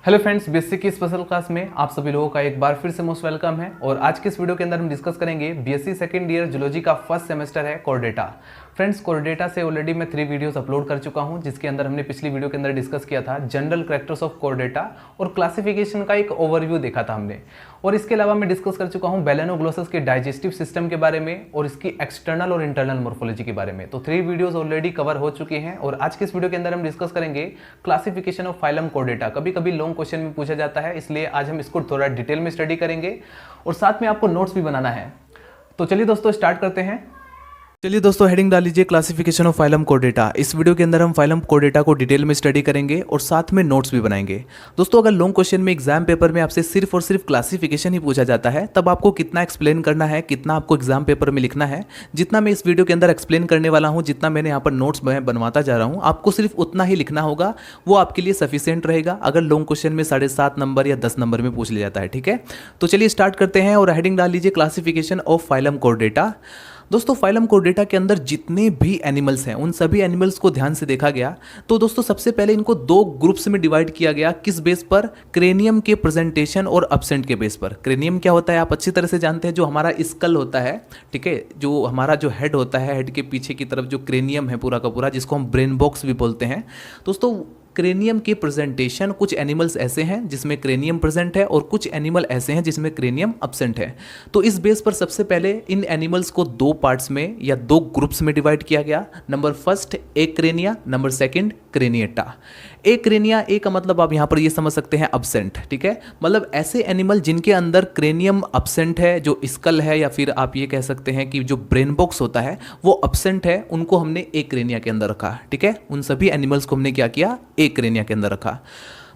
Hello friends, basic की special class में आप सभी लोगों का एक बार फिर से मोस्ट वेलकम है। और आज के इस वीडियो के अंदर हम डिस्कस करेंगे बीएससी सेकंड ईयर जूलॉजी का फर्स्ट सेमेस्टर है core data. Friends, core data से ऑलरेडी मैं 3 वीडियोस अपलोड कर चुका हूं, जिसके अंदर हमने पिछली वीडियो के अंदर डिस्कस किया था general characters of core data और क्लासिफिकेशन का एक ओवरव्यू देखा था हमने। और इसके अलावा मैं डिस्कस कर चुका हूं बेलेनोग्लोसस के डाइजेस्टिव सिस्टम के बारे में और इसकी एक्सटर्नल और इंटरनल मोर्फोलॉजी के बारे में। तो 3 वीडियोस ऑलरेडी कवर हो चुके हैं और आज के इस वीडियो के अंदर हम डिस्कस करेंगे classification of phylum core data. कभी कभी लॉन्ग क्वेश्चन में पूछा जाता है, इसलिए आज हम इसको थोड़ा डिटेल में स्टडी करेंगे और साथ में आपको नोट्स भी बनाना है। तो चलिए दोस्तों स्टार्ट करते हैं। चलिए दोस्तों हेडिंग डाल लीजिए classification of phylum core data. इस वीडियो के अंदर हम फाइलम कोर डेटा को डिटेल में स्टडी करेंगे और साथ में नोट्स भी बनाएंगे। दोस्तों, अगर लॉन्ग क्वेश्चन में एग्जाम पेपर में आपसे सिर्फ और सिर्फ क्लासिफिकेशन ही पूछा जाता है, तब आपको कितना एक्सप्लेन करना है, कितना आपको एग्जाम पेपर में लिखना है, जितना मैं इस वीडियो के अंदर एक्सप्लेन करने वाला हूँ, जितना मैंने यहाँ पर नोट्स बनवाता जा रहा हूँ, आपको सिर्फ उतना ही लिखना होगा। वो आपके लिए सफिशियंट रहेगा अगर लॉन्ग क्वेश्चन में 7.5 नंबर या 10 नंबर में पूछ लिया जाता है। ठीक है, तो चलिए स्टार्ट करते हैं और हेडिंग डाल लीजिए classification of phylum core data. दोस्तों, फाइलम कोर डेटा के अंदर जितने भी एनिमल्स हैं उन सभी एनिमल्स को ध्यान से देखा गया। तो दोस्तों सबसे पहले इनको 2 ग्रुप्स में डिवाइड किया गया। किस बेस पर? क्रेनियम के प्रेजेंटेशन और एब्सेंट के बेस पर। क्रेनियम क्या होता है आप अच्छी तरह से जानते हैं, जो हमारा स्कल होता है, ठीक है, जो हमारा जो हेड होता है, हेड के पीछे की तरफ जो क्रेनियम है पूरा का पूरा, जिसको हम ब्रेन बॉक्स भी बोलते हैं। दोस्तों, क्रेनियम के प्रेजेंटेशन, कुछ एनिमल्स ऐसे हैं जिसमें क्रेनियम प्रेजेंट है और कुछ एनिमल ऐसे हैं जिसमें क्रेनियम एब्सेंट है। तो इस बेस पर सबसे पहले इन एनिमल्स को 2 पार्ट्स में या 2 ग्रुप्स में डिवाइड किया गया। Number first acrania, number second craniata. Acrania, A का मतलब आप यहां पर ये समझ सकते हैं एब्सेंट, ठीक है, मतलब ऐसे एनिमल जिनके अंदर क्रेनियम एब्सेंट है, जो स्कल है या फिर आप ये कह सकते हैं कि जो ब्रेन बॉक्स होता है वो एब्सेंट है, उनको हमने एक्रेनिया के अंदर रखा। ठीक है, उन सभी एनिमल्स को हमने क्या किया, क्रेनिया के अंदर रखा।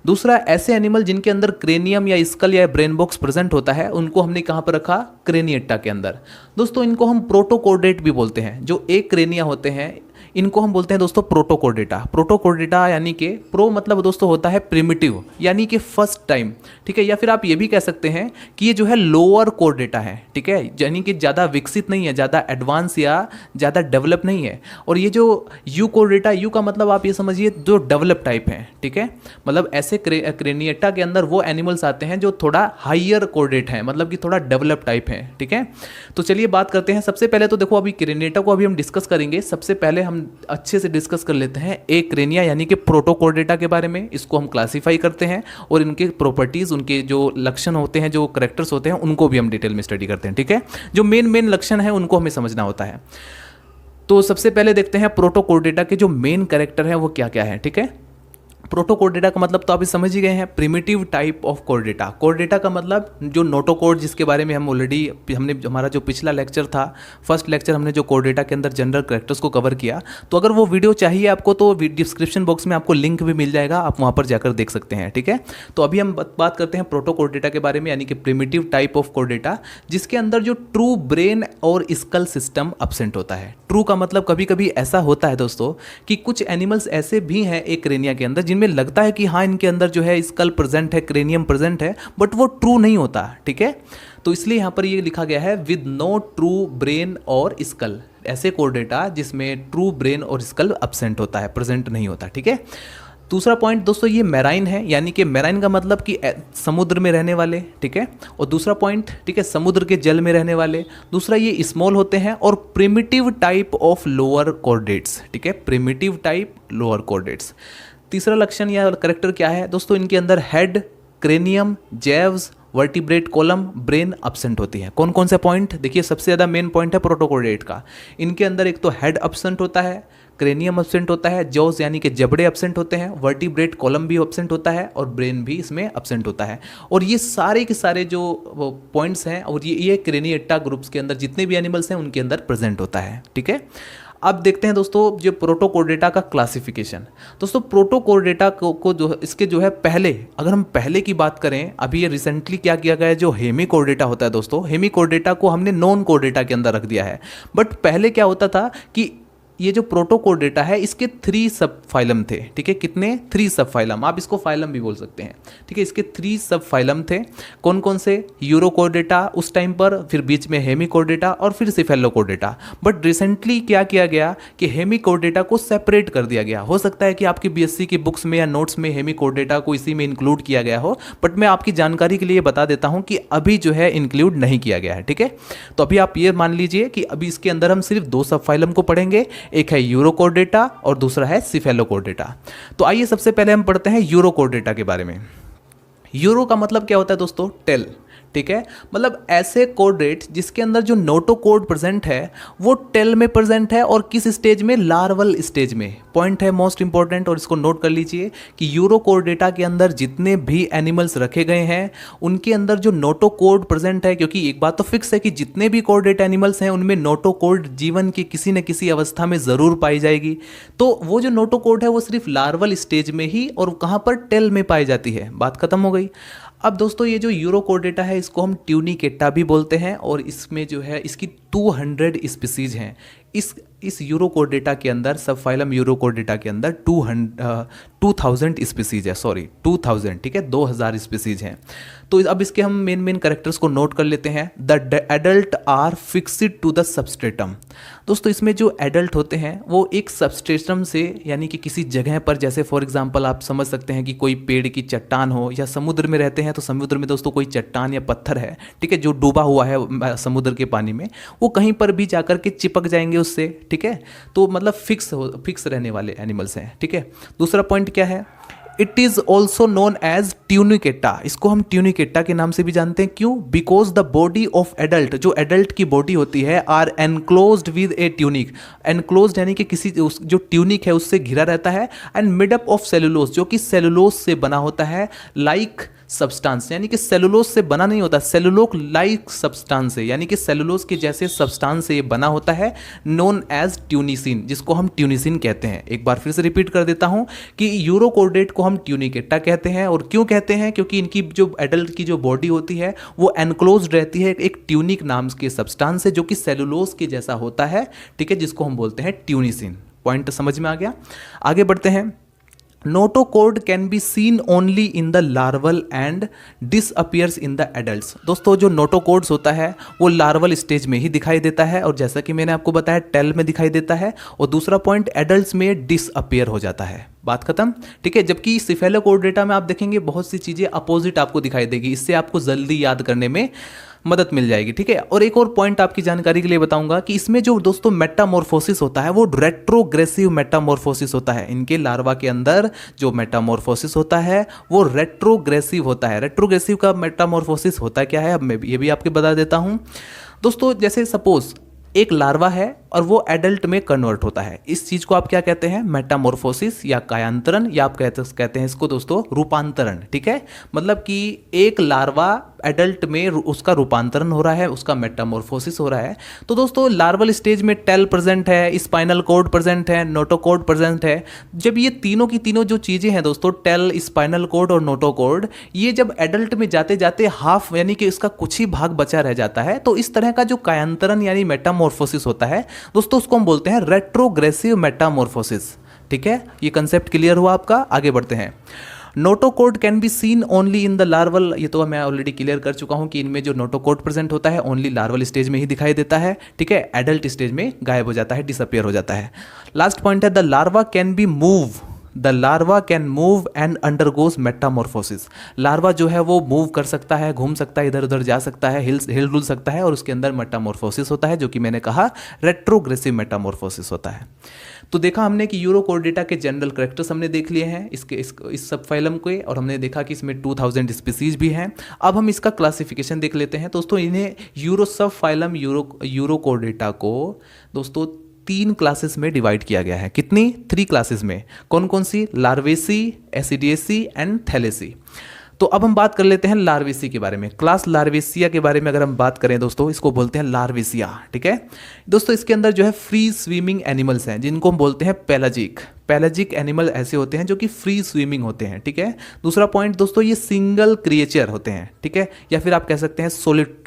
दूसरा, ऐसे एनिमल जिनके अंदर क्रेनियम या स्कल या ब्रेन बॉक्स प्रेजेंट होता है, उनको हमने कहां पर रखा, क्रेनिएटा के अंदर। दोस्तों, इनको हम प्रोटोकोर्डेट भी बोलते हैं। जो एक क्रेनिया होते हैं इनको हम बोलते हैं दोस्तों प्रोटोकोर्डेटा। प्रोटोकोर्डेटा यानी कि प्रो मतलब दोस्तों होता है प्रिमिटिव, यानी कि फर्स्ट टाइम, ठीक है, या फिर आप ये भी कह सकते हैं कि ये जो है लोअर कोर्डेटा है, ठीक है, यानी कि ज़्यादा विकसित नहीं है, ज़्यादा एडवांस या ज़्यादा डेवलप नहीं है। और ये जो यू कोर्डेटा, यू का मतलब आप ये समझिए जो डेवलप टाइप है, ठीक है, मतलब ऐसे क्रेनिएटा के अंदर वो एनिमल्स आते हैं जो थोड़ा हाइयर कोर्डेट है, मतलब कि थोड़ा डेवलप टाइप है। ठीक है, तो चलिए बात करते हैं। सबसे पहले तो देखो, अभी क्रेनिएटा को अभी हम डिस्कस करेंगे। सबसे पहले हम अच्छे से डिस्कस कर लेते हैं एक्रेनिया यानी कि प्रोटोकोर्डेटा के बारे में। इसको हम क्लासिफाई करते हैं और इनके प्रॉपर्टीज, उनके जो लक्षण होते हैं, जो कैरेक्टर्स होते हैं, उनको भी हम डिटेल में स्टडी करते हैं। ठीक है, जो मेन लक्षण है उनको हमें समझना होता है। तो सबसे पहले देखते हैं प्रोटोकोर्डेटा के जो मेन कैरेक्टर है वो क्या क्या है। ठीक है, प्रोटोकोर्डेटा का मतलब तो आप समझ ही गए हैं, primitive type of Chordata. Chordata का मतलब जो नोटोकोड, जिसके बारे में हम ऑलरेडी हमने हमारा जो पिछला लेक्चर था, फर्स्ट लेक्चर, हमने जो कोर्डेटा के अंदर जनरल कैरेक्टर्स को कवर किया। तो अगर वो वीडियो चाहिए आपको तो डिस्क्रिप्शन बॉक्स में आपको लिंक भी मिल जाएगा, आप वहाँ पर जाकर देख सकते हैं। ठीक है, तो अभी हम बात करते हैं प्रोटोकोर्डेटा के बारे में, यानी कि प्रिमिटिव टाइप ऑफ कोर्डेटा, जिसके अंदर जो ट्रू ब्रेन और स्कल सिस्टम एब्सेंट होता है। ट्रू का मतलब कभी कभी ऐसा होता है दोस्तों कि कुछ एनिमल्स ऐसे भी हैं एक क्रेनिया के अंदर जिनमें लगता है कि हाँ इनके अंदर जो है स्कल प्रेजेंट है, क्रेनियम प्रेजेंट है, बट वो ट्रू नहीं होता। ठीक है, तो इसलिए यहां पर ये लिखा गया है विद नो ट्रू ब्रेन और स्कल। ऐसे कोर्डेटा जिसमें ट्रू ब्रेन और स्कल एब्सेंट होता है, प्रेजेंट नहीं होता। ठीक है, दूसरा पॉइंट दोस्तों, ये मैराइन है, यानी कि मैराइन का मतलब कि समुद्र में रहने वाले। ठीक है, और दूसरा पॉइंट, ठीक है, समुद्र के जल में रहने वाले। दूसरा, ये स्मॉल होते हैं और primitive type of lower chordates. ठीक है, प्रिमिटिव टाइप लोअर कोर्डेट्स। तीसरा लक्षण या कैरेक्टर क्या है दोस्तों, इनके अंदर head, cranium, jaws, vertebrate column, brain absent होती है। कौन कौन से पॉइंट देखिए, सबसे ज़्यादा मेन पॉइंट है प्रोटोकोर्डेट का। इनके अंदर एक तो हेड एब्सेंट होता है, क्रेनियम एब्सेंट होता है, जॉज यानी कि जबड़े एब्सेंट होते हैं, वर्टिब्रेट कॉलम भी एब्सेंट होता है और ब्रेन भी इसमें एब्सेंट होता है। और ये सारे के सारे जो पॉइंट्स हैं और ये क्रेनिएटा ग्रुप्स के अंदर जितने भी एनिमल्स हैं उनके अंदर प्रेजेंट होता है। ठीक है, अब देखते हैं दोस्तों जो प्रोटोकोर्डेटा का क्लासिफिकेशन। दोस्तों, प्रोटोकोर्डेटा को जो इसके जो है पहले, अगर हम पहले की बात करें, अभी ये रिसेंटली क्या किया गया है, जो हेमिकोर्डेटा होता है दोस्तों, हेमिकोर्डेटा को हमने नॉन कोर्डेटा के अंदर रख दिया है। बट पहले क्या होता था कि ये जो प्रोटोकोर्डेटा है इसके 3 सब फाइलम थे, ठीक है। कितने? 3 सब फाइलम, आप इसको फाइलम भी बोल सकते हैं, ठीक है। इसके 3 सब फाइलम थे। कौन कौन से? यूरोकोर्डेटा उस टाइम पर, फिर बीच में हेमिकोर्डेटा और फिर सिफेलोकोर्डेटा। बट रिसेंटली क्या किया गया कि हेमिकोर्डेटा को सेपरेट कर दिया गया। हो सकता है कि आपकी बीएससी की बुक्स में या नोट्स में हेमिकोर्डेटा को इसी में इंक्लूड किया गया हो, बट मैं आपकी जानकारी के लिए बता देता हूं कि अभी जो है इंक्लूड नहीं किया गया है, ठीक है। तो अभी आप ये मान लीजिए कि अभी इसके अंदर हम सिर्फ 2 सब फाइलम को पढ़ेंगे, एक है यूरोकोर्डेटा और दूसरा है सिफेलोकोर्डेटा। तो आइए सबसे पहले हम पढ़ते हैं यूरोकोर्डेटा के बारे में। यूरो का मतलब क्या होता है दोस्तों? टेल, ठीक है। मतलब ऐसे कोर्डेट जिसके अंदर जो नोटोकोड प्रेजेंट है वो टेल में प्रेजेंट है, और किस स्टेज में? लार्वल स्टेज में। पॉइंट है मोस्ट इंपॉर्टेंट, और इसको नोट कर लीजिए कि यूरोकोर्डेटा के अंदर जितने भी एनिमल्स रखे गए हैं उनके अंदर जो नोटोकोड प्रेजेंट है, क्योंकि एक बात तो फिक्स है कि जितने भी कोर्डेट एनिमल्स हैं उनमें नोटोकोड जीवन की किसी न किसी अवस्था में ज़रूर पाई जाएगी। तो वो जो नोटोकोड है वो सिर्फ लार्वल स्टेज में ही और कहाँ पर? टेल में पाई जाती है। बात खत्म हो गई। अब दोस्तों ये जो यूरोकोर्डेटा है इसको हम ट्यूनिकेटा भी बोलते हैं, और इसमें जो है इसकी 200 स्पीसीज हैं। इस यूरोकोर्डेटा के अंदर, सब फाइलम यूरोकोर्डेटा के अंदर 2000 स्पीसीज है, सॉरी 2000, ठीक है, 2000 स्पीसीज हैं। तो अब इसके हम मेन कैरेक्टर्स को नोट कर लेते हैं। The adult are fixed to the substratum. दोस्तों इसमें जो एडल्ट होते हैं वो एक सबस्ट्रेटम से, यानी कि किसी जगह पर, जैसे फॉर एग्जांपल आप समझ सकते हैं कि कोई पेड़ की चट्टान हो, या समुद्र में रहते हैं तो समुद्र में दोस्तों कोई चट्टान या पत्थर है, ठीक है, जो डूबा हुआ है समुद्र के पानी में, वो कहीं पर भी जाकर के चिपक जाएंगे उससे, ठीक है। तो मतलब फिक्स रहने वाले एनिमल्स हैं, ठीक है। दूसरा पॉइंट क्या है? It is also known as tunicata. इसको हम ट्यूनिकेटा के नाम से भी जानते हैं। क्यों? Because the body of adult, जो एडल्ट की बॉडी होती है, are enclosed with a tunic. Enclosed यानी कि किसी जो ट्यूनिक है उससे घिरा रहता है, and made up of cellulose, जो कि सेलुलोज से बना होता है, लाइक सब्सटेंस, यानी कि सेलुलोज से बना नहीं होता, सेलुलोक लाइक सब्सटेंस है, यानी कि सेलुलोज के जैसे सब्सटेंस से ये बना होता है, नोन एज ट्यूनिसिन, जिसको हम ट्यूनिसिन कहते हैं। एक बार फिर से रिपीट कर देता हूं कि यूरोकोर्डेट को हम ट्यूनिकेटा कहते हैं। और क्यों कहते हैं? क्योंकि इनकी जो एडल्ट की जो बॉडी होती है वो एनक्लोज्ड रहती है एक ट्यूनिक नाम के सब्सटेंस से, जो कि सेलुलोज के जैसा होता है, ठीक है, जिसको हम बोलते हैं ट्यूनिसिन। पॉइंट समझ में आ गया? आगे बढ़ते हैं। Notochord can be seen only in the larval and disappears in the adults. दोस्तों जो नोटोकोड्स होता है वो लार्वल स्टेज में ही दिखाई देता है, और जैसा कि मैंने आपको बताया टेल में दिखाई देता है, और दूसरा पॉइंट एडल्ट्स में डिसअपियर हो जाता है। बात खत्म, ठीक है। जबकि सिफेलोकोर्डेटा में आप देखेंगे बहुत सी चीज़ें अपोजिट आपको दिखाई देगी, इससे आपको जल्दी याद करने में मदद मिल जाएगी, ठीक है। और एक और पॉइंट आपकी जानकारी के लिए बताऊंगा कि इसमें जो दोस्तों मेटामॉर्फोसिस होता है वो रेट्रोग्रेसिव मेटामॉर्फोसिस होता है। इनके लार्वा के अंदर जो मेटामॉर्फोसिस होता है वो रेट्रोग्रेसिव होता है। रेट्रोग्रेसिव का मेटामॉर्फोसिस होता क्या है, अब मैं ये भी आपको बता देता हूं दोस्तों। जैसे सपोज एक लार्वा है और वो एडल्ट में कन्वर्ट होता है, इस चीज को आप क्या कहते हैं? मेटामॉर्फोसिस या कायांतरण, या आप कहते हैं इसको दोस्तों रूपांतरण, ठीक है। मतलब कि एक लार्वा एडल्ट में उसका रूपांतरण हो रहा है, उसका मेटामॉर्फोसिस हो रहा है। तो दोस्तों लार्वल स्टेज में टेल प्रेजेंट है, स्पाइनल कॉर्ड प्रेजेंट है, नोटोकॉर्ड प्रेजेंट है। जब ये तीनों की तीनों जो चीजें हैं दोस्तों, टेल, स्पाइनल कॉर्ड और नोटोकॉर्ड, ये जब एडल्ट में जाते जाते हाफ, यानी कि इसका कुछ ही भाग बचा रह जाता है, तो इस तरह का जो कायांतरण यानी मेटामॉर्फोसिस होता है दोस्तों, उसको हम बोलते हैं रेट्रोग्रेसिव मेटामॉर्फोसिस, ठीक है। ये कंसेप्ट क्लियर हुआ आपका? आगे बढ़ते हैं। Notochord can be seen only in the larval, ये तो मैं ऑलरेडी क्लियर कर चुका हूं कि इनमें जो नोटोकोड प्रेजेंट होता है ओनली लार्वल स्टेज में ही दिखाई देता है, ठीक है। एडल्ट स्टेज में गायब हो जाता है, डिसअपियर हो जाता है। लास्ट पॉइंट है the larva can be move, the larva can move and undergoes Metamorphosis. Larva जो है वो मूव कर सकता है, घूम सकता है, इधर उधर जा सकता है, हिल डुल सकता है, और उसके अंदर मेटामॉर्फोसिस होता है, जो कि मैंने कहा रेट्रोग्रेसिव मेटामॉर्फोसिस होता है। तो देखा हमने कि यूरोकोर्डेटा के जनरल कैरेक्टर्स हमने देख लिए हैं इस सब फाइलम के, और हमने देखा कि इसमें 2000 स्पीसीज भी हैं। अब हम इसका क्लासिफिकेशन देख लेते हैं दोस्तों। इन्हें सब फाइलम यूरोकोर्डेटा को दोस्तों 3 क्लासेस में डिवाइड किया गया है। कितनी? 3 क्लासेस में। कौन कौन सी? लार्वेसी, एसिडियसी एंड थैलेसी। तो अब हम बात कर लेते हैं लार्वेसी के बारे में। क्लास लार्वेसिया के बारे में अगर हम बात करें दोस्तों, इसको बोलते हैं लार्वेसिया, ठीक है दोस्तों। इसके अंदर जो है फ्री स्विमिंग एनिमल्स हैं, जिनको हम बोलते हैं पेलाजिक। पेलाजिक एनिमल ऐसे होते हैं जो कि फ्री स्विमिंग होते हैं, ठीक है। दूसरा पॉइंट दोस्तों, ये सिंगल क्रिएचर होते हैं, ठीक है, या फिर आप कह सकते हैं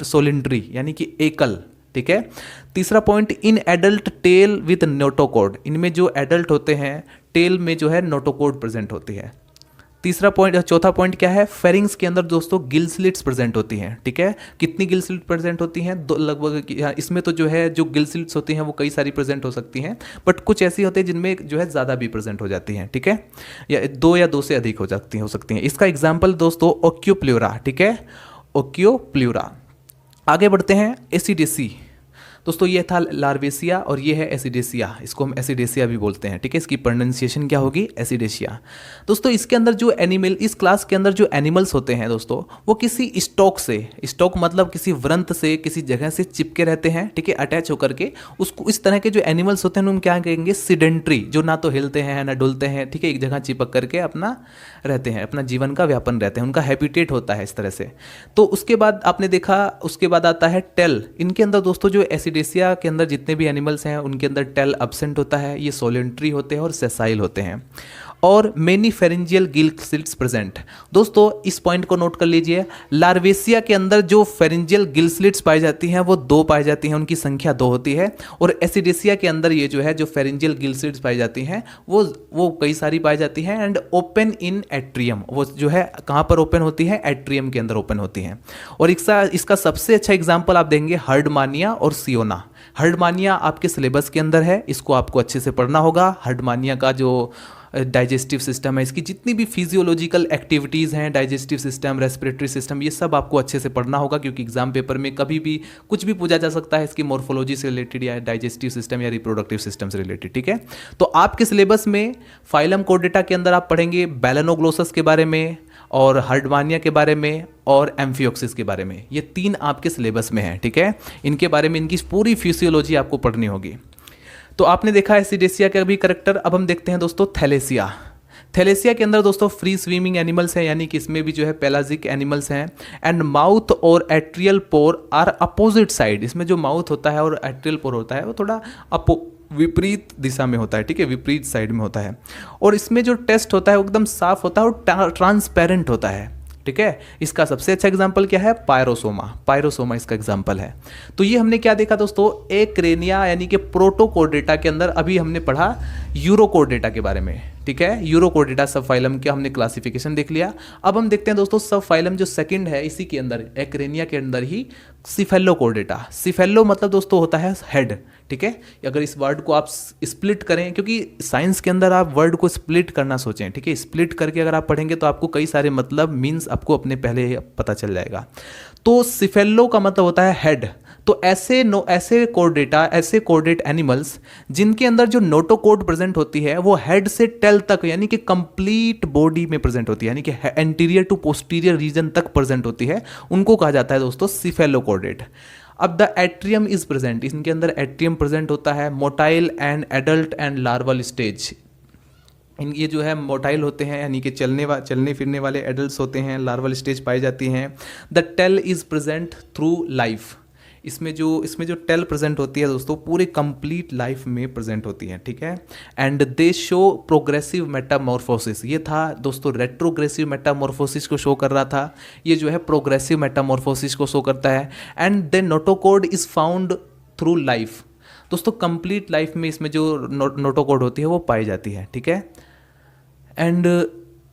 सोलिंड्री, यानी कि एकल, ठीक है। तीसरा point, in adult tail with notochord, इनमें जो एडल्ट होते हैं टेल में जो है नोटोकॉर्ड प्रेजेंट होती है। तीसरा पॉइंट, चौथा पॉइंट क्या है, फेरिंग्स के अंदर दोस्तों गिल स्लिट्स प्रेजेंट होती हैं, ठीक है। कितनी गिल स्लिट प्रेजेंट होती हैं, दो लगभग, इसमें तो जो है जो गिल स्लिट्स होती हैं वो कई सारी प्रेजेंट हो सकती हैं, बट कुछ ऐसी होती है जिनमें जो है ज़्यादा भी प्रेजेंट हो जाती हैं, ठीक है, या दो से अधिक हो सकती हैं। इसका एग्जाम्पल दोस्तों ओक्यूप्ल्यूरा, ठीक है, ओक्यूप्ल्यूरा। आगे बढ़ते हैं, एसिडेसी। दोस्तों ये था लार्वेसिया और ये है एसिडेसिया, इसको हम एसिडेसिया भी बोलते हैं, ठीक है। इसकी प्रोनाउंसिएशन क्या होगी, एसिडेसिया। दोस्तों इसके अंदर जो एनिमल, इस क्लास के अंदर जो एनिमल्स होते हैं दोस्तों, वो किसी स्टॉक से, स्टॉक मतलब किसी वृंत से, किसी जगह से चिपके रहते हैं, ठीक है, अटैच होकर के। उसको इस तरह के जो एनिमल्स होते हैं उनको क्या कहेंगे, सिडेंट्री, जो ना तो हिलते हैं ना डुलते हैं, ठीक है, एक जगह चिपक करके अपना रहते हैं, अपना जीवन का व्यापन रहते हैं, उनका हैबिटेट होता है इस तरह से। तो उसके बाद आपने देखा, उसके बाद आता है टेल। इनके अंदर दोस्तों जो एसिडेसिया के अंदर जितने भी एनिमल्स हैं उनके अंदर टेल अब्सेंट होता है, ये सोलेंट्री होते हैं और सेसाइल होते हैं। और many pharyngeal gill slits present. दोस्तों इस पॉइंट को नोट कर लीजिए, लार्वेसिया के अंदर जो फेरेंजियल गिल स्लिट्स पाई जाती हैं वो 2 पाई जाती हैं, उनकी संख्या 2 होती है। और एसिडेसिया के अंदर ये जो है जो फेरेंजियल गिल स्लिट्स पाई जाती हैं वो कई सारी पाई जाती हैं, एंड ओपन इन एट्रियम, वो जो है कहाँ पर ओपन होती है, एट्रियम के अंदर ओपन होती हैं। और इसका सबसे अच्छा एग्जाम्पल आप देंगे हर्डमानिया और सियोना। हर्डमानिया आपके सिलेबस के अंदर है, इसको आपको अच्छे से पढ़ना होगा। हर्डमानिया का जो डाइजेस्टिव सिस्टम है, इसकी जितनी भी फिजियोलॉजिकल एक्टिविटीज़ हैं, डाइजेस्टिव सिस्टम, रेस्पिरेटरी सिस्टम, ये सब आपको अच्छे से पढ़ना होगा, क्योंकि एग्जाम पेपर में कभी भी कुछ भी पूछा जा सकता है इसकी मॉर्फोलॉजी से रिलेटेड या डाइजेस्टिव सिस्टम या रिप्रोडक्टिव सिस्टम से रिलेटेड, ठीक है। तो आपके सिलेबस में फाइलम कोर्डेटा के अंदर आप पढ़ेंगे बैलेनोग्लोसस के बारे में और हर्डमानिया के बारे में और एम्फियोक्सिस के बारे में, ये 3 आपके सिलेबस में है, ठीक है। इनके बारे में इनकी पूरी फिजियोलॉजी आपको पढ़नी होगी। तो आपने देखा एसिडेसिया का भी करेक्टर। अब हम देखते हैं दोस्तों थैलेसिया। थैलेसिया के अंदर दोस्तों फ्री स्विमिंग एनिमल्स हैं, यानी कि इसमें भी जो है पेलाजिक एनिमल्स हैं। एंड माउथ और atrial pore are opposite side, इसमें जो माउथ होता है और एट्रियल पोर होता है वो थोड़ा विपरीत दिशा में होता है, ठीक है, विपरीत साइड में होता है। और इसमें जो टेस्ट होता है वो एकदम साफ होता है और ट्रांसपेरेंट होता है, ठीक है। इसका सबसे अच्छा एग्जांपल क्या है, पायरोसोमा। पायरोसोमा इसका एग्जांपल है। तो ये हमने क्या देखा दोस्तों, एक्रेनिया यानी कि प्रोटोकोर्डेटा के अंदर अभी हमने पढ़ा यूरोकोर्डेटा के बारे में, ठीक है। यूरोकोर्डेटा सब फाइलम का हमने क्लासिफिकेशन देख लिया। अब हम देखते हैं दोस्तों सब फाइलम जो सेकंड है इसी के अंदर, एक्रेनिया के अंदर ही सिफेलोकोर्डेटा। सिफेलो मतलब दोस्तों होता है हेड, ठीक है। अगर इस वर्ड को आप स्प्लिट करें, क्योंकि साइंस के अंदर आप वर्ड को स्प्लिट करना सोचें, ठीक है, स्प्लिट करके अगर आप पढ़ेंगे तो आपको कई सारे मतलब मीन्स आपको अपने पहले पता चल जाएगा। तो सिफेलो का मतलब होता है हेड। तो ऐसे कोर्डेट एनिमल्स जिनके अंदर जो नोटोकोड प्रेजेंट होती है वो हेड से टेल तक यानी कि कंप्लीट बॉडी में प्रेजेंट होती है, यानी कि एंटीरियर टू पोस्टीरियर रीजन तक प्रेजेंट होती है, उनको कहा जाता है दोस्तों सिफेलोकोर्डेट। अब द एट्रियम इज प्रेजेंट, इनके अंदर एट्रियम प्रेजेंट होता है। Motile and adult and larval stage, ये जो है मोटाइल होते हैं यानी कि चलने फिरने वाले एडल्ट्स होते हैं, लार्वल स्टेज पाई जाती हैं। The tail is present through life, इसमें जो टेल प्रेजेंट होती है दोस्तों पूरे कंप्लीट लाइफ में प्रेजेंट होती है, ठीक है। And they show progressive Metamorphosis, ये था दोस्तों रेट्रोग्रेसिव मेटामॉर्फोसिस को शो कर रहा था, ये जो है प्रोग्रेसिव मेटामॉर्फोसिस को शो करता है। And the notochord is found through life, दोस्तों कंप्लीट लाइफ में इसमें जो नोटोकोड होती है वो पाई जाती है, ठीक है। एंड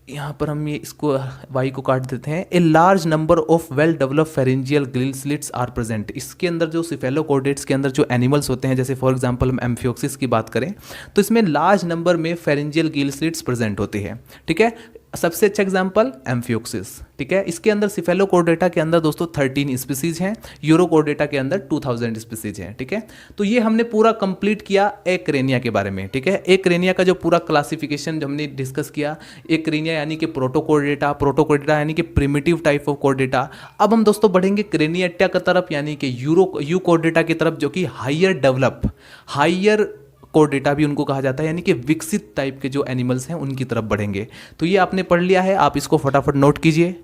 यहाँ पर हम ये इसको वाई को काट देते हैं। A large number of well developed pharyngeal gill slits are present, इसके अंदर जो सिफेलोकोर्डेट्स के अंदर जो एनिमल्स होते हैं, जैसे फॉर एग्जांपल हम एम्फियोक्सिस की बात करें तो इसमें लार्ज नंबर में फेरेंजियल गिल स्लिट्स प्रेजेंट होती है, ठीक है। सबसे अच्छा एग्जांपल एम्फियोक्सिस, ठीक है। इसके अंदर सिफेलोकोर्डेटा के अंदर दोस्तों 13 स्पीसीज हैं, यूरोकोर्डेटा के अंदर 2000 स्पीसीज हैं, ठीक है। तो ये हमने पूरा कंप्लीट किया एक्रेनिया के बारे में, ठीक है। एक्रेनिया का जो पूरा क्लासिफिकेशन जो हमने डिस्कस किया, एक्रेनिया यानी कि प्रोटोकोर्डेटा यानी कि प्रिमिटिव टाइप ऑफ कोर्डेटा। अब हम दोस्तों बढ़ेंगे क्रेनिएटा की तरफ यानी कि यूकोर्डेटा की तरफ, जो कि हायर कोर्डेटा भी उनको कहा जाता है, यानी कि विकसित टाइप के जो एनिमल्स हैं उनकी तरफ बढ़ेंगे। तो ये आपने पढ़ लिया है, आप इसको फटाफट नोट कीजिए।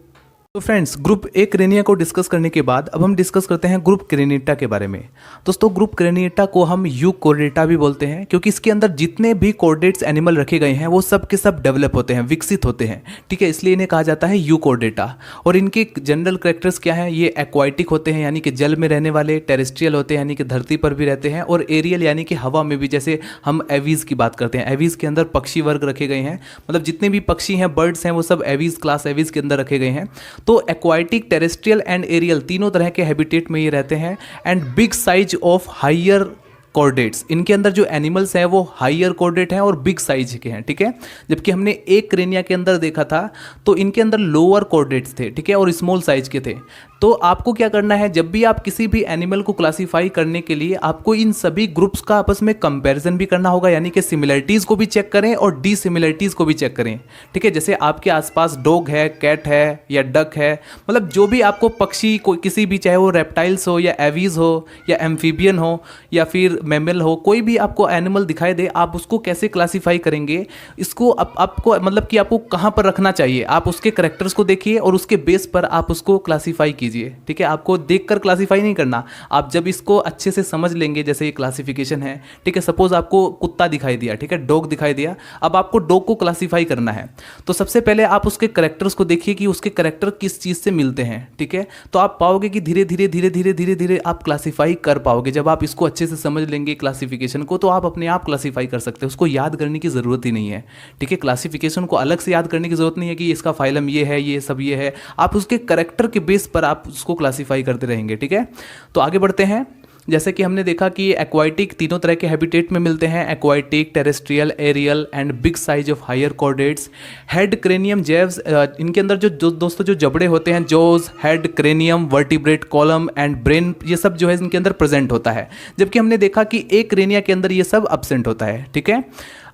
तो फ्रेंड्स, ग्रुप ए क्रेनिया को डिस्कस करने के बाद अब हम डिस्कस करते हैं ग्रुप क्रेनिएटा के बारे में। दोस्तों, ग्रुप क्रेनिएटा को हम यूकोर्डेटा भी बोलते हैं, क्योंकि इसके अंदर जितने भी कोर्डेट्स एनिमल रखे गए हैं वो सब के सब डेवलप होते हैं, विकसित होते हैं। ठीक है, इसलिए इन्हें कहा जाता है यूकोर्डेटा। और इनके जनरल कैरेक्टर्स क्या हैं? ये एक्वाटिक होते हैं, यानी कि जल में रहने वाले, टेरेस्ट्रियल होते हैं यानी कि धरती पर भी रहते हैं, और एरियल यानी कि हवा में भी। जैसे हम एवीज की बात करते हैं, एवीज के अंदर पक्षी वर्ग रखे गए हैं, मतलब जितने भी पक्षी हैं, बर्ड्स हैं, वो सब एवीज, क्लास एवीज के अंदर रखे गए हैं। तो एक्वाटिक, टेरेस्ट्रियल एंड एरियल तीनों तरह के हैबिटेट में ये रहते हैं। And big size of higher chordates, इनके अंदर जो एनिमल्स हैं वो हायर कॉर्डेट हैं और बिग साइज के हैं। ठीक है, जबकि हमने एक क्रेनिया के अंदर देखा था तो इनके अंदर लोअर कॉर्डेट्स थे, ठीक है, और स्मॉल साइज के थे। तो आपको क्या करना है, जब भी आप किसी भी एनिमल को क्लासीफाई करने के लिए आपको इन सभी ग्रुप्स का आपस में कंपैरिजन भी करना होगा, यानी कि सिमिलरिटीज़ को भी चेक करें और डिसिमिलरिटीज़ को भी चेक करें। ठीक है, जैसे आपके आसपास डॉग है, कैट है या डक है, मतलब जो भी आपको पक्षी को किसी भी, चाहे वो रेप्टाइल्स हो या एवीज हो या एम्फीबियन हो या फिर मैमल हो, कोई भी आपको एनिमल दिखाई दे, आप उसको कैसे क्लासीफाई करेंगे, इसको आपको मतलब कि आपको कहाँ पर रखना चाहिए, आप उसके करेक्टर्स को देखिए और उसके बेस पर आप उसको क्लासीफाई कीजिए। ठीक है, आपको देखकर क्लासीफाई नहीं करना, आप जब इसको अच्छे से समझ लेंगे, जैसे ये क्लासिफिकेशन है। ठीक है, सपोज आपको कुत्ता दिखाई दिया, ठीक है, डॉग दिखाई दिया, अब आपको डॉग को क्लासीफाई करना है, तो सबसे पहले आप उसके करेक्टर्स को देखिए कि उसके करेक्टर किस चीज़ से मिलते हैं। ठीक है, तो आप पाओगे कि धीरे धीरे धीरे धीरे धीरे धीरे आप क्लासीफाई कर पाओगे। जब आप इसको अच्छे से समझ लेंगे क्लासिफिकेशन को, तो आप अपने आप क्लासीफाई कर सकते हैं, उसको याद करने की ज़रूरत ही नहीं है। ठीक है, क्लासिफिकेशन को अलग से याद करने की ज़रूरत नहीं है कि इसका फाइलम ये है, ये सब ये है, आप उसके करेक्टर के बेस पर आप उसको क्लासीफाई करते रहेंगे। ठीक है, तो आगे बढ़ते हैं। जैसे कि हमने देखा कि एक्वाटिक तीनों तरह के हैबिटेट में मिलते हैं, aquatic, terrestrial, aerial and big size of higher chordates. Head, cranium, jaws, इनके अंदर जो दोस्तों जो जबड़े होते हैं, jaws, head, cranium, vertebrate column and brain, ये सब जो है इनके अंदर प्रेजेंट होता है, जबकि हमने देखा कि एक क्रेनिया के अंदर ये सब एब्सेंट होता है। ठीक है,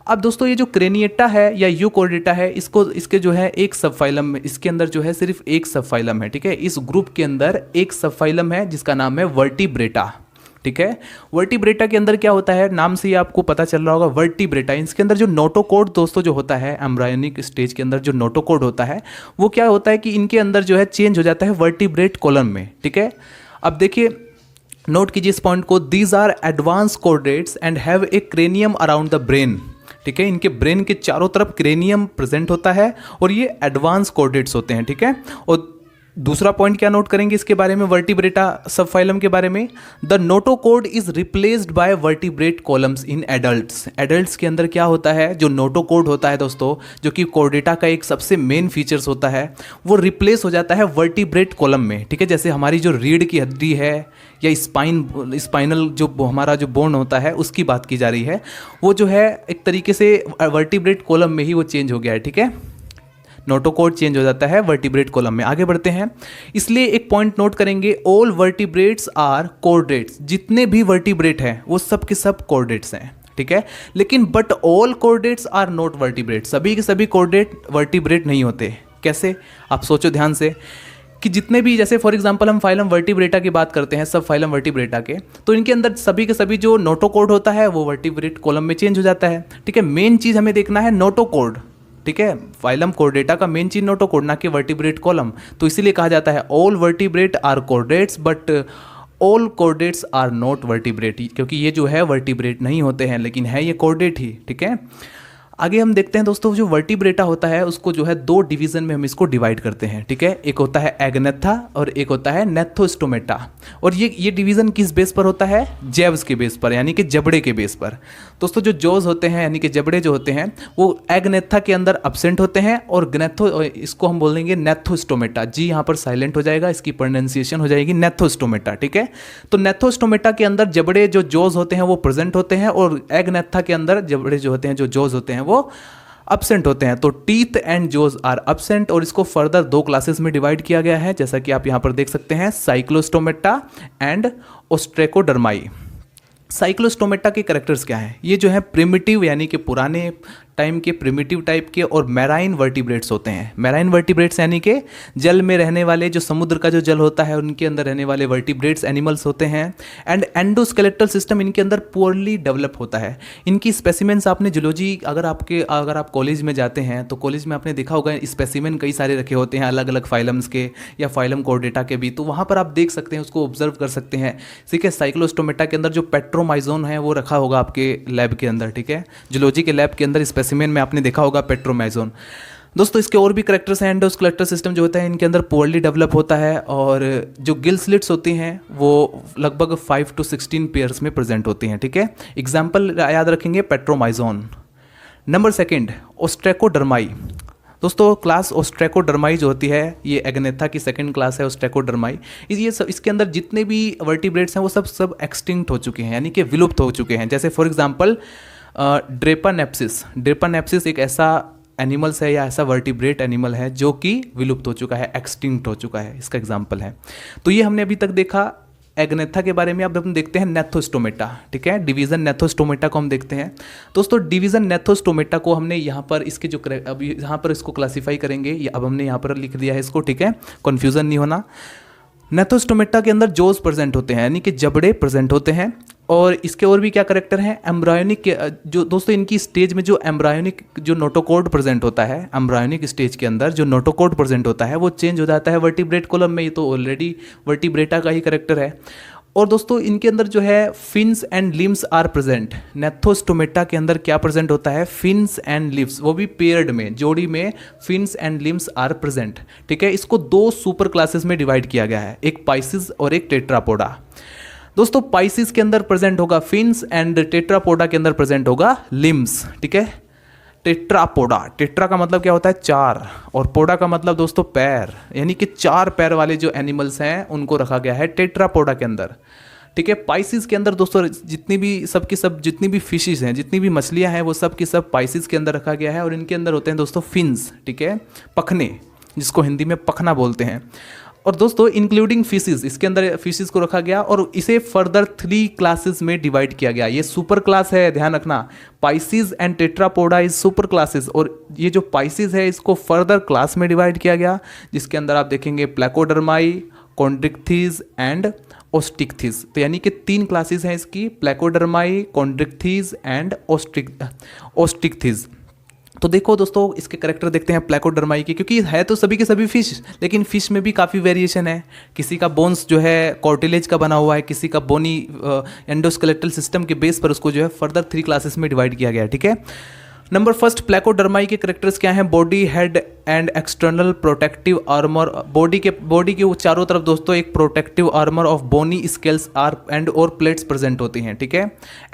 अब दोस्तों ये जो क्रेनिएटा है या यूकोर्डेटा है, इसके जो है एक सब फाइलम में, इसके अंदर जो है सिर्फ एक सब फाइलम है। ठीक है, इस ग्रुप के अंदर एक सब फाइलम है जिसका नाम है वर्टिब्रेटा। ठीक है, वर्टिब्रेटा के अंदर क्या होता है, नाम से ही आपको पता चल रहा होगा, वर्टिब्रेटा। इसके अंदर जो नोटोकॉर्ड दोस्तों जो होता है, एम्ब्रायोनिक स्टेज के अंदर जो नोटोकॉर्ड होता है, वो क्या होता है कि इनके अंदर जो है चेंज हो जाता है वर्टिब्रेट कॉलम में। ठीक है, अब देखिए, नोट कीजिए इस पॉइंट को, these are advance chordates and have a cranium around the brain. ठीक है, इनके ब्रेन के चारों तरफ क्रेनियम प्रेजेंट होता है और ये एडवांस कॉर्डेट्स होते हैं। ठीक है, और दूसरा पॉइंट क्या नोट करेंगे इसके बारे में, वर्टिब्रेटा सब फाइलम के बारे में, the notochord is replaced by vertebrate columns in adults. Adults के अंदर क्या होता है, जो नोटोकॉर्ड होता है दोस्तों, जो कि कॉर्डेटा का एक सबसे मेन फीचर्स होता है, वो रिप्लेस हो जाता है वर्टिब्रेट कॉलम में। ठीक है, जैसे हमारी जो रीढ़ की हड्डी है या स्पाइनल जो हमारा जो बोन होता है उसकी बात की जा रही है, वो जो है एक तरीके से वर्टिब्रेट कॉलम में ही वो चेंज हो गया है। ठीक है, नोटोकॉर्ड चेंज हो जाता है वर्टिब्रेट कॉलम में। आगे बढ़ते हैं, इसलिए एक पॉइंट नोट करेंगे, ऑल वर्टिब्रेट्स आर कॉर्डेट्स। जितने भी वर्टिब्रेट हैं वो सब के सब कॉर्डेट्स हैं। ठीक है, लेकिन but all chordates are not vertebrate. सभी के सभी कॉर्डेट वर्टिब्रेट नहीं होते। कैसे, आप सोचो ध्यान से, कि जितने भी, जैसे फॉर एग्जांपल हम फाइलम वर्टिब्रेटा की बात करते हैं, सब फाइलम वर्टिब्रेटा के, तो इनके अंदर सभी के सभी जो नोटोकॉर्ड होता है वो वर्टिब्रेट कॉलम में चेंज हो जाता है। ठीक है, मेन चीज़ हमें देखना है नोटोकॉर्ड। ठीक है, फाइलम कॉर्डेटा का मेन चीज नोटोकॉर्ड, ना कि वर्टिब्रेट कॉलम। तो इसीलिए कहा जाता है all vertebrate are chordates but all chordates are not vertebrate, क्योंकि ये जो है वर्टिब्रेट नहीं होते हैं, लेकिन है ये कॉर्डेट ही। ठीक है, आगे हम देखते हैं दोस्तों, जो वर्टिब्रेटा होता है उसको जो है दो डिवीजन में हम इसको डिवाइड करते हैं। ठीक है, एक होता है एग्नेथा और एक होता है नेथोस्टोमेटा। और ये डिवीजन किस बेस पर होता है, जेव्स के बेस पर, यानी कि जबड़े के बेस पर। दोस्तों, जो जॉज होते हैं यानी कि जबड़े जो होते हैं वो एग्नेथा के अंदर एब्सेंट होते हैं, और इसको हम बोलेंगे नेथोस्टोमेटा। जी यहाँ पर साइलेंट हो जाएगा, इसकी प्रोनाउंसिएशन हो जाएगी नेथोस्टोमेटा। ठीक है, तो नेथोस्टोमेटा के अंदर जबड़े जो जॉज होते हैं वो प्रेजेंट होते हैं, और एग्नेथा के अंदर जबड़े जो होते हैं, जो जॉज होते हैं, वो एब्सेंट होते हैं। तो teeth and Jose are absent, और इसको फर्दर दो क्लासेस में डिवाइड किया गया है, जैसा कि आप यहां पर देख सकते हैं, साइक्लोस्टोमेटा एंड ओस्ट्रेकोडर्माई। साइक्लोस्टोमेटा के कैरेक्टर्स क्या हैं, ये जो है प्रिमिटिव यानी कि पुराने टाइम के प्रिमिटिव टाइप के और मैराइन वर्टिब्रेट्स होते हैं। मैराइन वर्टिब्रेट्स यानी कि जल में रहने वाले, जो समुद्र का जो जल होता है उनके अंदर रहने वाले वर्टिब्रेट्स एनिमल्स होते हैं। एंड एंडोस्केलेटल सिस्टम इनके अंदर पुअरली डेवलप होता है। इनकी स्पेसिमेंस आपने जूलॉजी अगर आप कॉलेज में जाते हैं तो कॉलेज में आपने देखा होगा स्पेसिमेन कई सारे रखे होते हैं अलग अलग फाइलम्स के या फाइलम कॉर्डेटा के भी, तो वहाँ पर आप देख सकते हैं, उसको ऑब्जर्व कर सकते हैं। ठीक है, साइक्लोस्टोमेटा के अंदर जो पेट्रोमाइजोन है वो रखा होगा आपके लैब के अंदर। ठीक है, जूलॉजी के लैब के अंदर स्पेसिमेन में आपने देखा होगा पेट्रोमाइजोन। दोस्तों इसके और भी करेक्टर्स हैं। एंडोस्केलेटल सिस्टम जो होता है इनके अंदर पुअरली डेवलप होता है और जो गिल स्लिट्स होती हैं वो लगभग 5 to 16 पेयर्स में प्रेजेंट होती हैं। ठीक है, एग्जाम्पल याद रखेंगे पेट्रोमाइजोन। Number second, ओस्ट्रेकोडर्माई। दोस्तों क्लास ओस्ट्रेकोडर्माई जो होती है ये एग्नेथा की सेकंड क्लास है ओस्ट्रेकोडर्माई। ये सब इसके अंदर जितने भी वर्टिब्रेट्स हैं वो सब एक्सटिंक्ट हो चुके हैं, यानी कि विलुप्त हो चुके हैं। जैसे फॉर एग्जांपल ड्रेपानेप्सिस। ड्रेपानेप्सिस एक ऐसा एनिमल्स है या ऐसा वर्टिब्रेट एनिमल है जो कि विलुप्त हो चुका है, एक्सटिंक्ट हो चुका है, इसका एग्जाम्पल है। तो ये हमने अभी तक देखा एग्नेथा के बारे में। अब हम देखते हैं नेथोस्टोमेटा। ठीक है, डिवीजन नेथोस्टोमेटा को हम देखते हैं। दोस्तों डिवीजन नेथोस्टोमेटा को हमने यहाँ पर इसके जो अब यहाँ पर इसको क्लासीफाई करेंगे, अब हमने यहाँ पर लिख दिया है इसको। ठीक है, कन्फ्यूजन नहीं होना। नेथोस्टोमेटा के अंदर जोज प्रेजेंट होते हैं, यानी कि जबड़े प्रेजेंट होते हैं। और इसके और भी क्या करेक्टर हैं, एम्ब्रायोनिक के जो दोस्तों इनकी स्टेज में जो एम्ब्रायोनिक जो नोटोकॉर्ड प्रेजेंट होता है, एम्ब्रायोनिक स्टेज के अंदर जो नोटोकॉर्ड प्रेजेंट होता है वो चेंज हो जाता है वर्टिब्रेट कॉलम में। ये तो ऑलरेडी वर्टिब्रेटा का ही करेक्टर है। और दोस्तों इनके अंदर जो है fins and limbs are present. Gnathostomata के अंदर क्या प्रेजेंट होता है, फिन्स एंड लिम्स, वो भी पेयर्ड में, जोड़ी में fins and limbs are present. ठीक है, इसको दो सुपर क्लासेस में डिवाइड किया गया है, एक पाइसिस और एक टेट्रापोडा। दोस्तों पाइसिस के अंदर प्रेजेंट होगा फिन्स एंड टेट्रापोडा के अंदर प्रेजेंट होगा लिम्स। ठीक है, टेट्रापोडा, टेट्रा का मतलब क्या होता है चार, और पोडा का मतलब दोस्तों पैर, यानी कि 4 पैर वाले जो एनिमल्स हैं उनको रखा गया है टेट्रापोडा के अंदर। ठीक है, पाइसिस के अंदर दोस्तों जितनी भी फिशेस हैं, जितनी भी मछलियां हैं वो सब की सब पाइसिस के अंदर रखा गया है। और इनके अंदर होते हैं दोस्तों फिन्स। ठीक है, पखने, जिसको हिंदी में पखना बोलते हैं। और दोस्तों इंक्लूडिंग फिशेस, इसके अंदर फिशेस को रखा गया और इसे फर्दर 3 क्लासेस में डिवाइड किया गया। ये सुपर क्लास है, ध्यान रखना, Pisces and Tetrapoda is super classes. और ये जो पाइसिस है इसको फर्दर क्लास में डिवाइड किया गया, जिसके अंदर आप देखेंगे प्लेकोडर्माई, कॉन्ड्रिक्थिस एंड ओस्टिक्थिस। तो यानी कि 3 क्लासेस हैं इसकी, प्लेकोडर्माई, कॉन्ड्रिक्थिस एंड ओस्टिक्थिस। तो देखो दोस्तों इसके करेक्टर देखते हैं प्लेकोडर्माई के, क्योंकि है तो सभी के सभी फिश, लेकिन फिश में भी काफ़ी वेरिएशन है। किसी का बोन्स जो है कॉर्टिलेज का बना हुआ है, किसी का बोनी एंडोस्केलेटल सिस्टम के बेस पर उसको जो है फर्दर 3 क्लासेस में डिवाइड किया गया है। ठीक है, नंबर फर्स्ट प्लेकोडर्माई के करेक्टर्स क्या हैं, body, head and external protective armour. Body के चारों तरफ दोस्तों एक protective armour of bony scales are and और प्लेट्स प्रेजेंट होती हैं। ठीक है,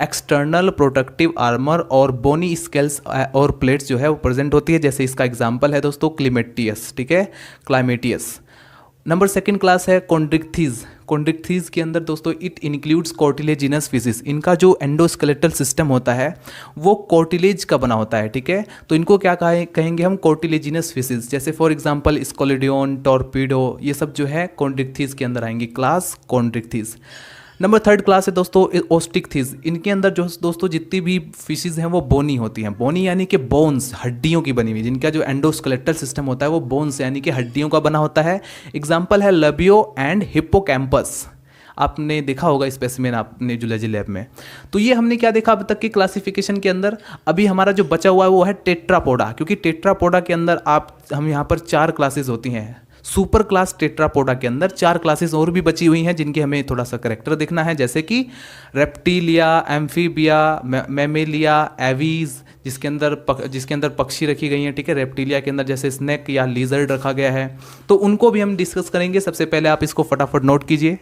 एक्सटर्नल प्रोटेक्टिव आर्मर और बोनी स्केल्स और प्लेट्स जो है वो प्रेजेंट होती है। जैसे इसका एग्जाम्पल है दोस्तों क्लिमेटियस। ठीक है, क्लाइमेटियस। नंबर सेकंड क्लास है कॉन्ड्रिक्थिस। कॉन्ड्रिक्थिस के अंदर दोस्तों इट इंक्लूड्स कॉर्टिलेजिनस फिशेस। इनका जो एंडोस्केलेटल सिस्टम होता है वो कॉर्टिलेज का बना होता है। ठीक है, तो इनको क्या कहेंगे हम, कॉर्टिलेजिनस फिशेस। जैसे फॉर एग्जांपल स्कोलिडियन, टॉर्पीडो, ये सब जो है कॉन्ड्रिक्थिस के अंदर आएंगी, class Chondrichthyes. Number third class है दोस्तों ओस्टिक्थिस। इनके अंदर जो दोस्तों जितनी भी फिशेज हैं वो बोनी होती हैं। बोनी यानी कि बोन्स, हड्डियों की बनी हुई, जिनका जो एंडोस्केलेटल सिस्टम होता है वो बोन्स यानी कि हड्डियों का बना होता है। एग्जाम्पल है लबियो एंड हिप्पोकैम्पस। आपने देखा होगा स्पेसिमेन आपने जूलॉजी लैब में। तो ये हमने क्या देखा अब तक की क्लासिफिकेशन के अंदर। अभी हमारा जो बचा हुआ है वो है टेट्रापोडा, क्योंकि टेट्रापोडा के अंदर हम यहाँ पर 4 क्लासेस होती हैं। सुपर क्लास टेट्रापोडा के अंदर 4 क्लासेस और भी बची हुई हैं जिनके हमें थोड़ा सा करेक्टर देखना है, जैसे कि रेप्टिलिया, एम्फीबिया, मैमेलिया, एवीज, जिसके अंदर पक्षी रखी गई हैं। ठीक है, रेप्टिलिया के अंदर जैसे स्नेक या लिजर्ड रखा गया है, तो उनको भी हम डिस्कस करेंगे। सबसे पहले आप इसको फटाफट नोट कीजिए।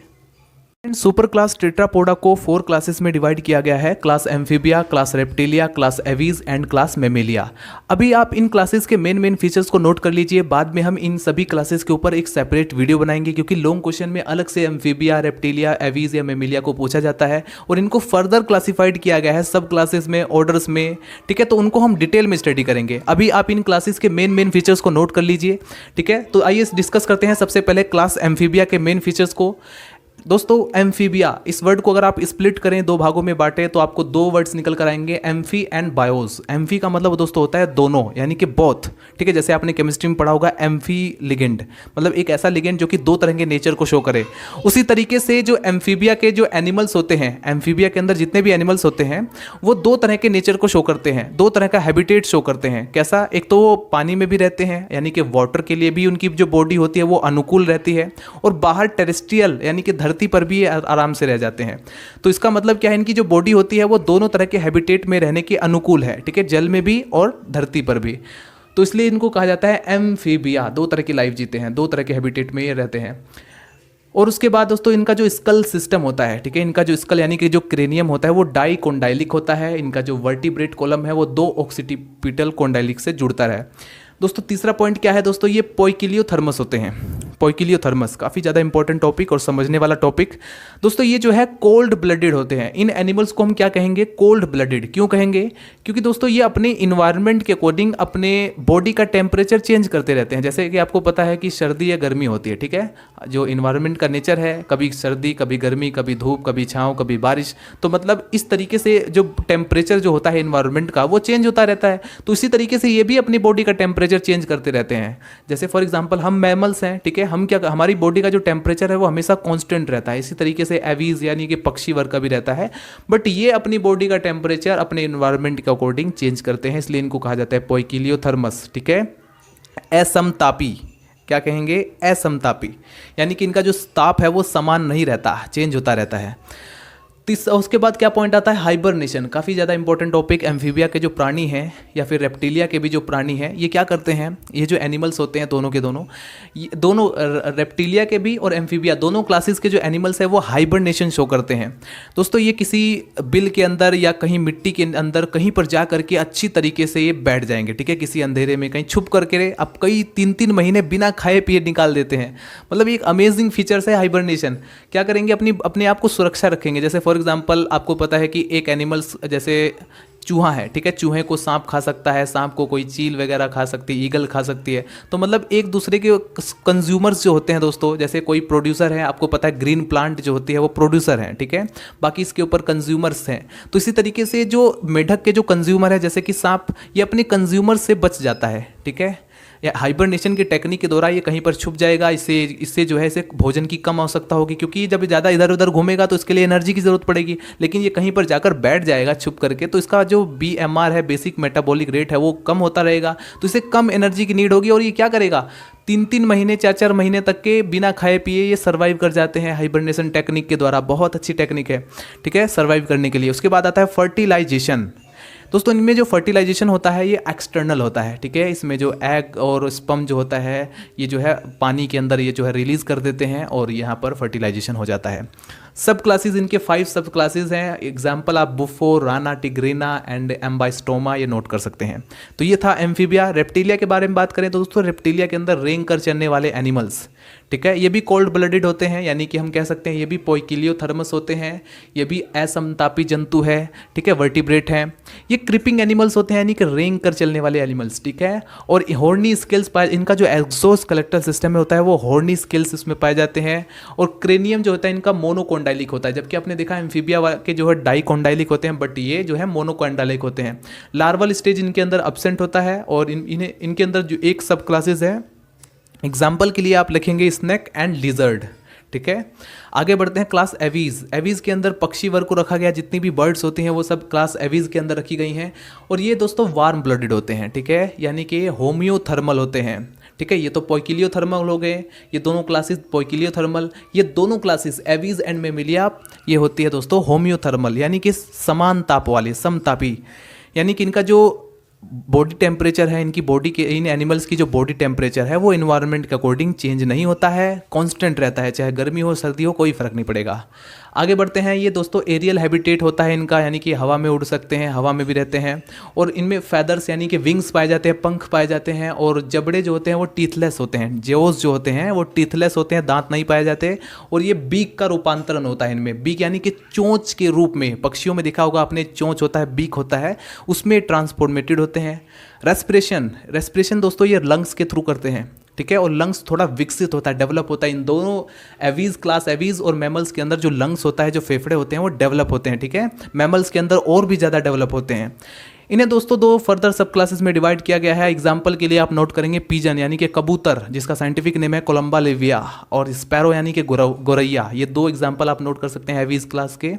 सुपर क्लास टेट्रापोडा को 4 क्लासेस में डिवाइड किया गया है, class amphibia, class reptilia, class aves and class Mammalia. अभी आप इन क्लासेस के मेन फीचर्स को नोट कर लीजिए, बाद में हम इन सभी क्लासेस के ऊपर एक सेपरेट वीडियो बनाएंगे, क्योंकि लॉन्ग क्वेश्चन में अलग से एम्फीबिया, रेप्टिलिया, एवीज या मेमेलिया को पूछा जाता है और इनको फर्दर क्लासिफाइड किया गया है सब क्लासेस में, ऑर्डर्स में। ठीक है, तो उनको हम डिटेल में स्टडी करेंगे। अभी आप इन क्लासेस के मेन फीचर्स को नोट कर लीजिए। ठीक है, तो आइए डिस्कस करते हैं सबसे पहले क्लास एम्फीबिया के मेन फीचर्स को। दोस्तों एम्फीबिया, इस वर्ड को अगर आप स्प्लिट करें, दो भागों में बांटे, तो आपको दो वर्ड्स निकल कर आएंगे, एम्फी एंड बायोस। एम्फी का मतलब दोस्तों होता है दोनों, यानी कि बोथ, ठीक है। जैसे आपने केमिस्ट्री में पढ़ा होगा एम्फी लिगेंड, मतलब एक ऐसा लिगेंड जो कि दो तरह के नेचर को शो करे। उसी तरीके से जो एम्फीबिया के जो एनिमल्स होते हैं, एम्फीबिया के अंदर जितने भी एनिमल्स होते हैं वो दो तरह के नेचर को शो करते हैं, दो तरह का हैबिटेट शो करते हैं। कैसा? एक तो वो पानी में भी रहते हैं, यानी कि वाटर के लिए भी उनकी जो बॉडी होती है वो अनुकूल रहती है, और बाहर टेरेस्ट्रियल यानी कि धरती पर भी आराम से रह जाते हैं। तो इसका मतलब क्या है, इनकी जो बॉडी होती है वो दोनों तरह के हैबिटेट में रहने के अनुकूल है, ठीक है, जल में भी और धरती पर भी। तो इसलिए इनको कहा जाता है एम्फीबिया, दो तरह की लाइफ जीते हैं, दो तरह के हैबिटेट में ये रहते हैं। और उसके बाद दोस्तों इनका जो स्कल सिस्टम होता है, ठीक है, इनका जो स्कल यानी कि जो क्रेनियम होता है वो डाइकोंडाइलिक होता है। इनका जो वर्टिब्रेट कॉलम है वो दो ऑक्सीपिटल कोंडाइलिक से जुड़ता है। दोस्तों तीसरा पॉइंट क्या है दोस्तों, ये पोइकिलियोथर्मस होते हैं। पोइकिलियोथर्मस काफ़ी ज़्यादा इंपॉर्टेंट टॉपिक और समझने वाला टॉपिक। दोस्तों ये जो है कोल्ड ब्लडेड होते हैं। इन एनिमल्स को हम क्या कहेंगे? Cold blooded. क्यों कहेंगे? क्योंकि दोस्तों ये अपने इन्वायरमेंट के अकॉर्डिंग अपने बॉडी का टेम्परेचर चेंज करते रहते हैं। जैसे कि आपको पता है कि सर्दी या गर्मी होती है, ठीक है, जो इन्वायरमेंट का नेचर है, कभी सर्दी, कभी गर्मी, कभी धूप, कभी छाँव, कभी बारिश। तो मतलब इस तरीके से जो टेम्परेचर जो होता है इन्वायरमेंट का वो चेंज होता रहता है। तो इसी तरीके से ये भी अपनी बॉडी का टेम्परेचर चेंज करते रहते हैं। जैसे फॉर एग्जांपल हम मैमल्स हैं, ठीक है, हम क्या, हमारी बॉडी का जो टेम्परेचर है वो हमेशा कांस्टेंट रहता है। इसी तरीके से एवीज यानी कि पक्षी वर्ग का भी रहता है, बट ये अपनी बॉडी का टेम्परेचर अपने इन्वायरमेंट के अकॉर्डिंग चेंज करते हैं, इसलिए इनको कहा जाता है पोइकिलियोथर्मस, ठीक है। असमतापी, क्या कहेंगे? असमतापी, यानी कि इनका जो ताप है वो समान नहीं रहता, चेंज होता रहता है। उसके बाद क्या पॉइंट आता है? हाइबरनेशन, काफ़ी ज़्यादा इंपॉर्टेंट टॉपिक। एम्फीबिया के जो प्राणी हैं या फिर रेप्टिलिया के भी जो प्राणी हैं, ये क्या करते हैं? ये जो एनिमल्स होते हैं दोनों के दोनों, ये दोनों रेप्टिलिया के भी और एम्फीबिया दोनों क्लासेस के जो एनिमल्स हैं वो हाइबरनेशन शो करते हैं। दोस्तों ये किसी बिल के अंदर या कहीं मिट्टी के अंदर कहीं पर जा करके अच्छी तरीके से ये बैठ जाएंगे, ठीक है, किसी अंधेरे में कहीं छुप करके अब कई 3-3 महीने बिना खाए पिए निकाल देते हैं। मतलब एक अमेजिंग फीचर्स है हाइबरनेशन। क्या करेंगे? अपने आप को सुरक्षा रखेंगे। जैसे फॉर एग्जाम्पल आपको पता है कि एक एनिमल्स जैसे चूहा है, ठीक है, चूहे को सांप खा सकता है, सांप को कोई चील वगैरह खा सकती है, ईगल खा सकती है। तो मतलब एक दूसरे के कंज्यूमर्स जो होते हैं दोस्तों, जैसे कोई प्रोड्यूसर है, आपको पता है ग्रीन प्लांट जो होती है वो प्रोड्यूसर है, ठीक है, बाकी इसके ऊपर कंज्यूमर्स हैं। तो इसी तरीके से जो मेढक के जो कंज्यूमर है जैसे कि सांप, ये अपने कंज्यूमर से बच जाता है, ठीक है। या हाइबरनेशन की टेक्निक के दौरान ये कहीं पर छुप जाएगा, इससे जो है इसे भोजन की कम आवश्यकता होगी, क्योंकि जब ज़्यादा इधर उधर घूमेगा तो इसके लिए एनर्जी की ज़रूरत पड़ेगी। लेकिन ये कहीं पर जाकर बैठ जाएगा छुप करके, तो इसका जो BMR है, बेसिक मेटाबॉलिक रेट है, वो कम होता रहेगा, तो इसे कम एनर्जी की नीड होगी। और ये क्या करेगा? 3-3 महीने 4-4 महीने तक के बिना खाए पिए ये सर्वाइव कर जाते हैं हाइबरनेशन टेक्निक के द्वारा। बहुत अच्छी टेक्निक है, ठीक है, सर्वाइव करने के लिए। उसके बाद आता है फर्टिलाइजेशन। दोस्तों इनमें जो फर्टिलाइजेशन होता है ये एक्सटर्नल होता है, ठीक है। इसमें जो एग और स्पर्म जो होता है ये जो है पानी के अंदर ये जो है रिलीज़ कर देते हैं और यहाँ पर फर्टिलाइजेशन हो जाता है। सब क्लासेस इनके 5 सब क्लासेस हैं। एग्जाम्पल आप बुफो, राना, टिग्रिना एंड एम्बाइस्टोमा ये नोट कर सकते हैं। तो ये था एम्फीबिया। रेप्टिलिया के बारे में बात करें तो दोस्तों रेप्टिलिया के अंदर रेंग कर चलने वाले एनिमल्स, ठीक है, ये भी कोल्ड ब्लडेड होते हैं, यानी कि हम कह सकते हैं ये भी पोइकिलियोथर्मस होते हैं, ये भी असमतापी जंतु है, ठीक है, वर्टिब्रेट हैं। ये क्रिपिंग एनिमल्स होते हैं, यानी कि रेंग कर चलने वाले एनिमल्स, ठीक है। और हॉर्नी स्केल्स पाए, इनका जो एक्सोस्केलेटल सिस्टम में होता है वो हॉर्नी स्केल्स इसमें पाए जाते हैं। और क्रेनियम जो होता है इनका मोनोकोंडाइलिक होता है, जबकि आपने देखा एम्फीबिया के जो है डाइकोंडाइलिक होते हैं, बट ये जो है मोनोकोंडाइलिक होते हैं। लार्वल स्टेज इनके अंदर एब्सेंट होता है और इनके अंदर जो एक सब क्लासेस है, एग्जाम्पल के लिए आप लिखेंगे स्नेक एंड लिजर्ड, ठीक है। आगे बढ़ते हैं क्लास एवीज। एवीज के अंदर पक्षी वर्ग को रखा गया, जितनी भी बर्ड्स होती हैं वो सब क्लास एवीज के अंदर रखी गई हैं। और ये दोस्तों वार्म ब्लडेड होते हैं, ठीक है, यानी कि होम्योथर्मल होते हैं, ठीक है। ये तो पोइकिलियोथर्मल हो गए, ये दोनों क्लासेस पोइकिलियोथर्मल। ये दोनों क्लासेस एवीज एंड मेमिलिया ये होती है दोस्तों होम्योथर्मल, यानी कि समान ताप वाले, समतापी। यानी कि इनका जो बॉडी टेम्परेचर है, इनकी बॉडी के, इन एनिमल्स की जो बॉडी टेम्परेचर है वो इन्वायरमेंट के अकॉर्डिंग चेंज नहीं होता है, कांस्टेंट रहता है, चाहे गर्मी हो सर्दी हो कोई फर्क नहीं पड़ेगा। आगे बढ़ते हैं। ये दोस्तों एरियल हैबिटेट होता है इनका, यानी कि हवा में उड़ सकते हैं, हवा में भी रहते हैं। और इनमें फैदर्स यानी कि विंग्स पाए जाते हैं, पंख पाए जाते हैं। और जबड़े जो होते हैं वो टीथलेस होते हैं, जेओस जो होते हैं वो टीथलेस होते हैं, दांत नहीं पाए जाते। और ये बीक का रूपांतरण होता है इनमें, बीक यानी कि चोंच के रूप में, पक्षियों में देखा होगा आपने, चोंच होता है, बीक होता है, उसमें ट्रांसफॉर्मेटेड होते हैं। रेस्पिरेशन दोस्तों ये लंग्स के थ्रू करते हैं, ठीक है, और लंग्स थोड़ा विकसित होता है, डेवलप होता है। इन दोनों एवीज, क्लास एवीज और मैमल्स के अंदर जो लंग्स होता है, जो फेफड़े होते हैं वो डेवलप होते हैं। ठीक है, मैमल्स के अंदर और भी ज़्यादा डेवलप होते हैं। इन्हें दोस्तों दो फर्दर सब क्लासेस में डिवाइड किया गया है। एग्जाम्पल के लिए आप नोट करेंगे पीजन यानी कि कबूतर, जिसका साइंटिफिक नेम है कोलंबा लेविया, और स्पैरो यानी कि गोरैया। ये दो एग्जाम्पल आप नोट कर सकते हैं एवीज क्लास के।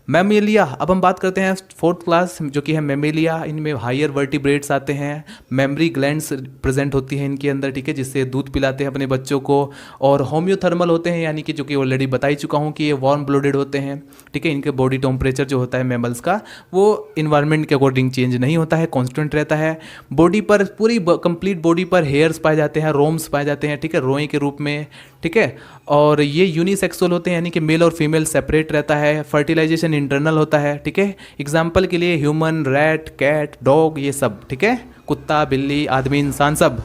मैमेलिया, अब हम बात करते हैं फोर्थ क्लास जो कि है मैमेलिया। इनमें हायर वर्टिब्रेट्स आते हैं, मेमरी ग्लैंड्स प्रेजेंट होती हैं इनके अंदर, ठीक है, जिससे दूध पिलाते हैं अपने बच्चों को। और होम्योथर्मल होते हैं यानी कि जो कि ऑलरेडी बता ही चुका हूँ कि ये वार्म ब्लोडेड होते हैं। ठीक है, इनके बॉडी टेम्परेचर जो होता है मैमल्स का वो इन्वायरमेंट के अकॉर्डिंग चेंज नहीं होता है, कॉन्स्टेंट रहता है। बॉडी पर, पूरी कंप्लीट बॉडी पर हेयर्स पाए जाते हैं, रोम्स पाए जाते हैं, ठीक है, रोए के रूप में। ठीक है, और ये यूनिसेक्सुअल होते हैं यानी कि मेल और फीमेल सेपरेट रहता है। फर्टिलाइजेशन इंटरनल होता है। ठीक है, एग्जाम्पल के लिए ह्यूमन, रैट, कैट, डॉग, ये सब। ठीक है, कुत्ता, बिल्ली, आदमी, इंसान, सब।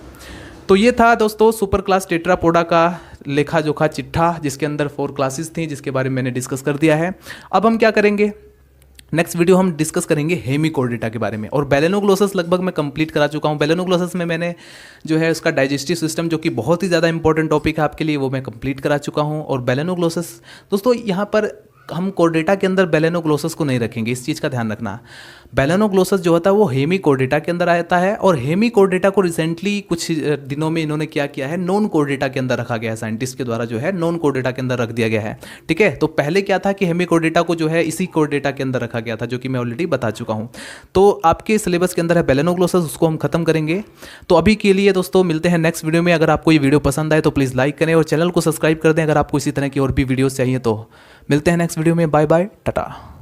तो ये था दोस्तों सुपर क्लास टेट्रापोडा का लेखा जोखा चिट्ठा, जिसके अंदर 4 क्लासेस थी, जिसके बारे में मैंने डिस्कस कर दिया है। अब हम क्या करेंगे, नेक्स्ट वीडियो हम डिस्कस करेंगे हेमिकोर्डेटा के बारे में। और बेलेनोग्लोसस लगभग मैं कंप्लीट करा चुका हूँ। बेलेनोग्लोसस में मैंने जो है उसका डाइजेस्टिव सिस्टम, जो कि बहुत ही ज़्यादा इंपॉर्टेंट टॉपिक है आपके लिए, वो मैं कंप्लीट करा चुका हूँ। और बेलेनोग्लोसस दोस्तों, यहाँ पर हम कोर्डेटा के अंदर बेलेनोग्लोसस को नहीं रखेंगे, इस चीज़ का ध्यान रखना। बेलेनोग्लोसस जो होता है वो हेमिकोर्डेटा के अंदर आता है, और हेमिकोर्डेटा को रिसेंटली कुछ दिनों में इन्होंने क्या किया है, नॉन कोर्डेटा के अंदर रखा गया है। साइंटिस्ट के द्वारा जो है नॉन कोर्डेटा के अंदर रख दिया गया है। ठीक है, तो पहले क्या था कि हेमिकोर्डेटा को जो है इसी कोर्डेटा के अंदर रखा गया था, जो कि मैं ऑलरेडी बता चुका हूँ। तो आपके सिलेबस के अंदर है बेलेनोग्लोसस, उसको हम खत्म करेंगे। तो अभी के लिए दोस्तों मिलते हैं नेक्स्ट वीडियो में। अगर आपको ये वीडियो पसंद आए तो प्लीज़ लाइक करें और चैनल को सब्सक्राइब कर दें अगर आपको इसी तरह की और भी वीडियोज़ चाहिए तो। मिलते हैं नेक्स्ट वीडियो में। Bye bye, Tata.